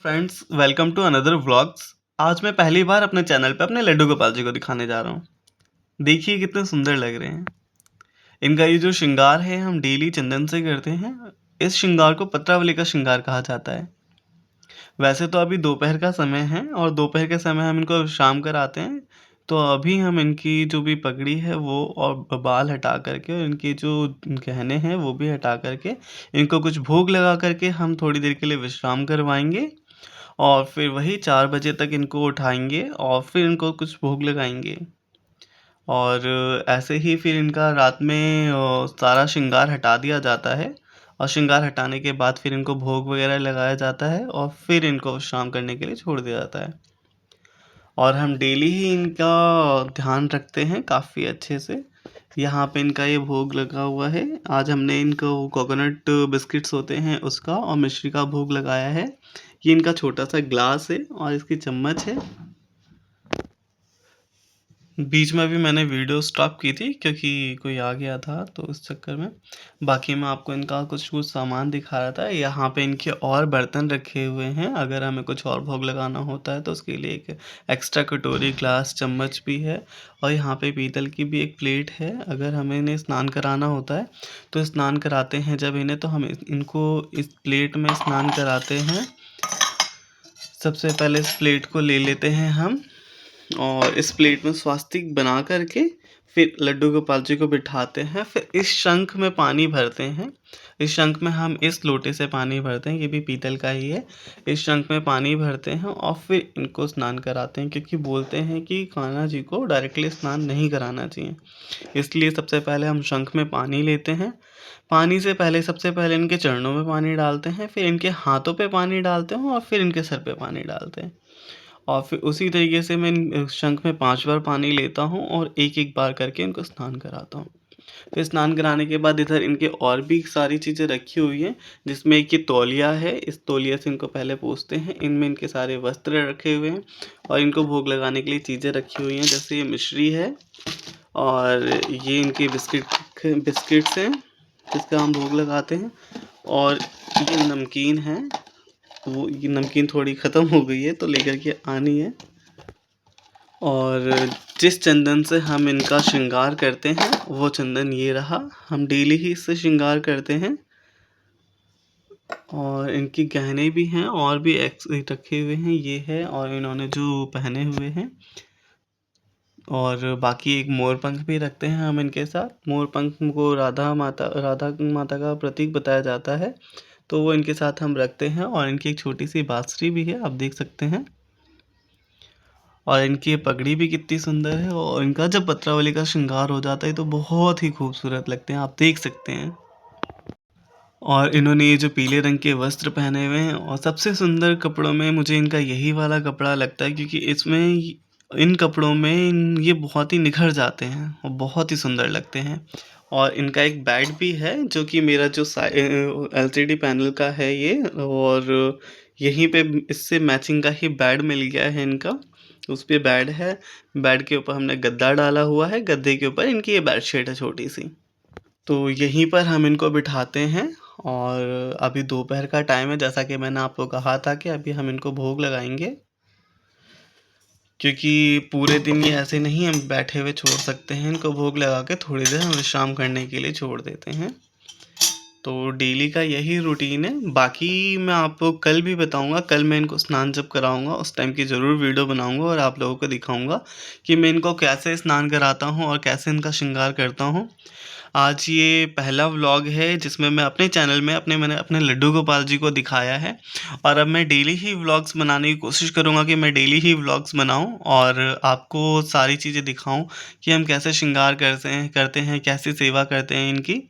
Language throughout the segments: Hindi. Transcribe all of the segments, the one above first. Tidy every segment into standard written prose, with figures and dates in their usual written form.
Friends, welcome to another vlogs. आज मैं पहली बार अपने चैनल पे अपने लड्डू गोपाल जी को दिखाने जा रहा हूँ। देखिए कितने सुंदर लग रहे हैं। इनका ये जो श्रृंगार है हम डेली चंदन से करते हैं। इस श्रृंगार को पत्रावली का श्रृंगार कहा जाता है। वैसे तो अभी दोपहर का समय है और दोपहर के समय हम इनको शाम कराते हैं। तो अभी हम इनकी जो भी पगड़ी है वो और बाल हटा करके और इनके जो गहने हैं वो भी हटा करके इनको कुछ भोग लगा करके हम थोड़ी देर के लिए विश्राम करवाएंगे। और फिर वही 4 बजे तक इनको उठाएँगे और फिर इनको कुछ भोग लगाएँगे। और ऐसे ही फिर इनका रात में सारा श्रृंगार हटा दिया जाता है और श्रृंगार हटाने के बाद फिर इनको भोग वगैरह लगाया जाता है और फिर इनको विश्राम करने के लिए छोड़ दिया जाता है। और हम डेली ही इनका ध्यान रखते हैं काफ़ी अच्छे से। यहाँ पे इनका ये भोग लगा हुआ है। आज हमने इनको कोकोनट बिस्किट्स होते हैं उसका और मिश्री का भोग लगाया है। ये इनका छोटा सा ग्लास है और इसकी चम्मच है। बीच में भी मैंने वीडियो स्टॉप की थी क्योंकि कोई आ गया था तो उस चक्कर में। बाकी मैं आपको इनका कुछ कुछ सामान दिखा रहा था। यहाँ पे इनके और बर्तन रखे हुए हैं, अगर हमें कुछ और भोग लगाना होता है तो उसके लिए एक एक्स्ट्रा कटोरी, ग्लास, चम्मच भी है। और यहाँ पे पीतल की भी एक प्लेट है। अगर हमें इन्हें स्नान कराना होता है तो स्नान कराते हैं जब इन्हें, तो हम इनको इस प्लेट में स्नान कराते हैं। सबसे पहले इस प्लेट को ले लेते हैं हम और इस प्लेट में स्वास्तिक बना करके फिर लड्डू गोपाल जी को बिठाते हैं। फिर इस शंख में पानी भरते हैं। इस शंख में हम इस लोटे से पानी भरते हैं, ये भी पीतल का ही है। इस शंख में पानी भरते हैं और फिर इनको स्नान कराते हैं, क्योंकि बोलते हैं कि कान्हा जी को डायरेक्टली स्नान नहीं कराना चाहिए। इसलिए सबसे पहले हम शंख में पानी लेते हैं। पानी से पहले सबसे पहले इनके चरणों में पानी डालते हैं, फिर इनके हाथों पे पानी डालते हैं और फिर इनके सर पे पानी डालते हैं। और फिर उसी तरीके से मैं इन शंख में 5 बार पानी लेता हूँ और एक-एक बार करके इनको स्नान कराता हूँ। फिर स्नान कराने के बाद इधर इनके और भी सारी चीज़ें रखी हुई हैं, जिसमें एक ये तौलिया है। इस तौलिया से इनको पहले पोंछते हैं। इनमें इनके सारे वस्त्र रखे हुए हैं और इनको भोग लगाने के लिए चीज़ें रखी हुई हैं, जैसे ये मिश्री है और ये इनके बिस्किट्स हैं, जिसका हम भोग लगाते हैं। और ये नमकीन है, वो ये नमकीन थोड़ी ख़त्म हो गई है तो लेकर के आनी है। और जिस चंदन से हम इनका श्रृंगार करते हैं वो चंदन ये रहा। हम डेली ही इससे श्रृंगार करते हैं। और इनके गहने भी हैं और भी रखे हुए हैं, ये है और इन्होंने जो पहने हुए हैं। और बाकी एक मोर पंख भी रखते हैं हम इनके साथ। मोर पंख को राधा माता का प्रतीक बताया जाता है, तो वो इनके साथ हम रखते हैं। और इनकी एक छोटी सी बांसुरी भी है, आप देख सकते हैं। और इनकी ये पगड़ी भी कितनी सुंदर है और इनका जब पत्रावली का श्रृंगार हो जाता है तो बहुत ही खूबसूरत लगते हैं, आप देख सकते हैं। और इन्होंने ये जो पीले रंग के वस्त्र पहने हुए हैं और सबसे सुंदर कपड़ों में मुझे इनका यही वाला कपड़ा लगता है, क्योंकि इसमें इन कपड़ों में ये बहुत ही निखर जाते हैं और बहुत ही सुंदर लगते हैं। और इनका एक बैट भी है जो कि मेरा जो एलसीडी पैनल का है ये, और यहीं पे इससे मैचिंग का ही बेड मिल गया है इनका। उस पे बेड है, बेड के ऊपर हमने गद्दा डाला हुआ है, गद्दे के ऊपर इनकी ये बेडशीट है छोटी सी। तो यहीं पर हम इनको बिठाते हैं। और अभी दोपहर का टाइम है, जैसा कि मैंने आपको कहा था कि अभी हम इनको भोग लगाएंगे, क्योंकि पूरे दिन ये ऐसे नहीं हम बैठे हुए छोड़ सकते हैं। इनको भोग लगा के थोड़ी देर हम विश्राम करने के लिए छोड़ देते हैं। तो डेली का यही रूटीन है। बाकी मैं आपको कल भी बताऊंगा, कल मैं इनको स्नान जब कराऊंगा उस टाइम की ज़रूर वीडियो बनाऊंगा और आप लोगों को दिखाऊंगा कि मैं इनको कैसे स्नान कराता हूं और कैसे इनका श्रृंगार करता हूं। आज ये पहला व्लॉग है जिसमें मैं अपने चैनल में मैंने अपने लड्डू गोपाल जी को दिखाया है। और अब मैं डेली ही व्लॉग्स बनाने की कोशिश करूँगा कि मैं डेली ही व्लॉग्स बनाऊं और आपको सारी चीज़ें दिखाऊं कि हम कैसे श्रृंगार करते हैं, कैसे सेवा करते हैं इनकी।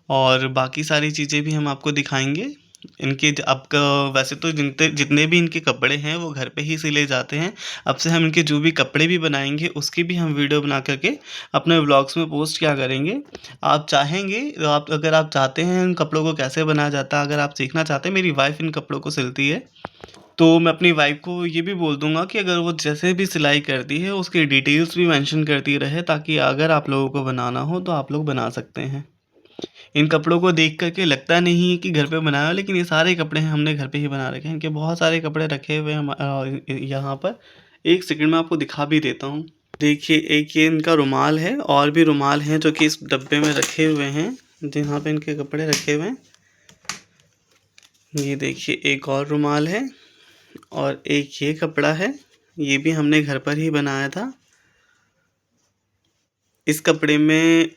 और बाकी सारी चीज़ें भी हम आपको दिखाएंगे। इनके आपका वैसे तो जितने जितने भी इनके कपड़े हैं वो घर पे ही सिले जाते हैं। अब से हम इनके जो भी कपड़े भी बनाएंगे उसकी भी हम वीडियो बना करके अपने व्लॉग्स में पोस्ट किया करेंगे। आप चाहेंगे तो अगर आप चाहते हैं इन कपड़ों को कैसे बनाया जाता है, अगर आप सीखना चाहते हैं, मेरी वाइफ़ इन कपड़ों को सिलती है, तो मैं अपनी वाइफ़ को ये भी बोल दूंगा कि अगर वो जैसे भी सिलाई करती है उसकी डिटेल्स भी मेंशन करती रहे, ताकि अगर आप लोगों को बनाना हो तो आप लोग बना सकते हैं। इन कपड़ों को देख कर के लगता नहीं है कि घर पे बनाया हो, लेकिन ये सारे कपड़े हैं हमने घर पे ही बना रखे हैं। इनके बहुत सारे कपड़े रखे हुए हैं यहाँ पर। एक सेकंड में आपको दिखा भी देता हूँ। देखिए, एक ये इनका रुमाल है, और भी रुमाल हैं जो कि इस डब्बे में रखे हुए हैं, जहाँ पे इनके कपड़े रखे हुए हैं। ये देखिए, एक और रुमाल है, और एक ये कपड़ा है, ये भी हमने घर पर ही बनाया था। इस कपड़े में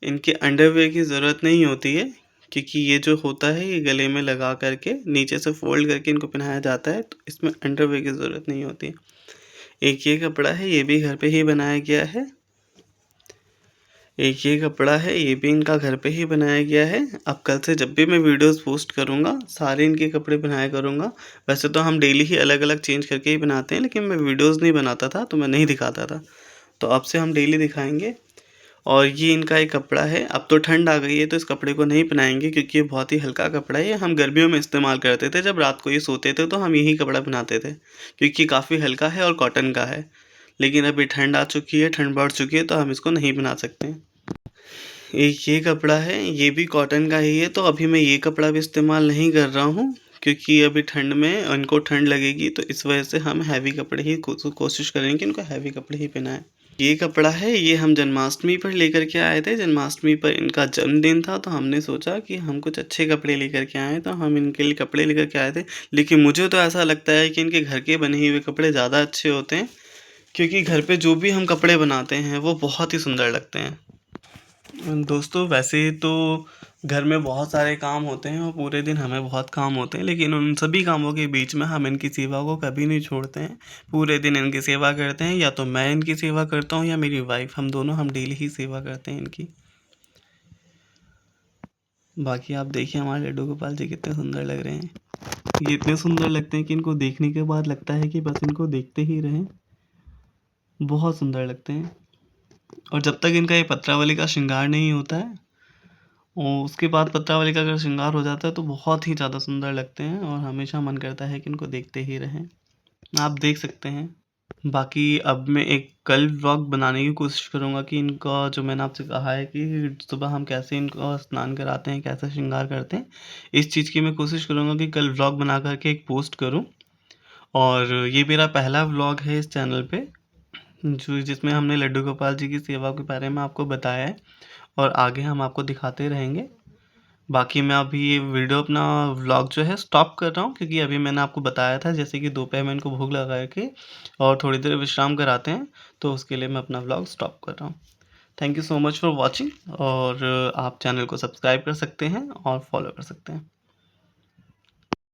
इनके अंडरवियर की ज़रूरत नहीं होती है, क्योंकि ये जो होता है ये गले में लगा करके नीचे से फोल्ड करके इनको पहनाया जाता है, तो इसमें अंडरवियर की ज़रूरत नहीं होती है। एक ये कपड़ा है, ये भी घर पे ही बनाया गया है। एक ये कपड़ा है, ये भी इनका घर पे ही बनाया गया है। अब कल से जब भी मैं वीडियोस पोस्ट करूँगा, सारे इनके कपड़े बनाया करूँगा। वैसे तो हम डेली ही अलग-अलग चेंज करके ही बनाते हैं, लेकिन मैं वीडियोस नहीं बनाता था तो मैं नहीं दिखाता था। तो अब से हम डेली दिखाएँगे। और ये इनका एक कपड़ा है। अब तो ठंड आ गई है तो इस कपड़े को नहीं पहनाएँगे, क्योंकि ये बहुत ही हल्का कपड़ा है। ये हम गर्मियों में इस्तेमाल करते थे, जब रात को ये सोते थे तो हम यही कपड़ा पहनाते थे, क्योंकि काफ़ी हल्का है और कॉटन का है। लेकिन अभी ठंड आ चुकी है, ठंड बढ़ चुकी है, तो हम इसको नहीं पहना सकते हैं। एक ये कपड़ा है, ये भी कॉटन का ही है, तो अभी मैं ये कपड़ा भी इस्तेमाल नहीं कर रहा हूँ, क्योंकि अभी ठंड में इनको ठंड लगेगी, तो इस वजह से हम हैवी कपड़े ही कोशिश करेंगे कि इनको हैवी कपड़े ही पहनाएं। ये कपड़ा है, ये हम जन्माष्टमी पर लेकर के आए थे। जन्माष्टमी पर इनका जन्मदिन था, तो हमने सोचा कि हम कुछ अच्छे कपड़े लेकर के आएँ, तो हम इनके लिए कपड़े लेकर के आए थे। लेकिन मुझे तो ऐसा लगता है कि इनके घर के बने हुए कपड़े ज़्यादा अच्छे होते हैं, क्योंकि घर पे जो भी हम कपड़े बनाते हैं वो बहुत ही सुंदर लगते हैं। दोस्तों, वैसे तो घर में बहुत सारे काम होते हैं और पूरे दिन हमें बहुत काम होते हैं, लेकिन उन सभी कामों के बीच में हम इनकी सेवा को कभी नहीं छोड़ते हैं। पूरे दिन इनकी सेवा करते हैं, या तो मैं इनकी सेवा करता हूँ या मेरी वाइफ, हम दोनों हम डेली ही सेवा करते हैं इनकी। बाकी आप देखिए हमारे लड्डू गोपाल जी कितने सुंदर लग रहे हैं। ये इतने सुंदर लगते हैं कि इनको देखने के बाद लगता है कि बस इनको देखते ही रहें। बहुत सुंदर लगते हैं। और जब तक इनका ये पत्रावली का श्रृंगार नहीं होता है, और उसके बाद पत्रावली का अगर श्रृंगार हो जाता है, तो बहुत ही ज़्यादा सुंदर लगते हैं और हमेशा मन करता है कि इनको देखते ही रहें। आप देख सकते हैं। बाकी अब मैं एक कल व्लॉग बनाने की कोशिश करूँगा कि इनका, जो मैंने आपसे कहा है कि सुबह हम कैसे इनको स्नान कराते हैं, कैसे श्रृंगार करते हैं, इस चीज़ की मैं कोशिश करूँगा कि कल व्लॉग बना कर के एक पोस्ट करूँ। और ये मेरा पहला व्लॉग है इस चैनल पे, जो जिसमें हमने लड्डू गोपाल जी की सेवा के बारे में आपको बताया है, और आगे हम आपको दिखाते रहेंगे। बाकी मैं अभी ये वीडियो अपना व्लॉग जो है स्टॉप कर रहा हूँ, क्योंकि अभी मैंने आपको बताया था जैसे कि दोपहर में इनको भूख लगा के और थोड़ी देर विश्राम कराते हैं, तो उसके लिए मैं अपना व्लॉग स्टॉप कर रहा हूँ। Thank you so much for watching, और आप चैनल को सब्सक्राइब कर सकते हैं और फॉलो कर सकते हैं।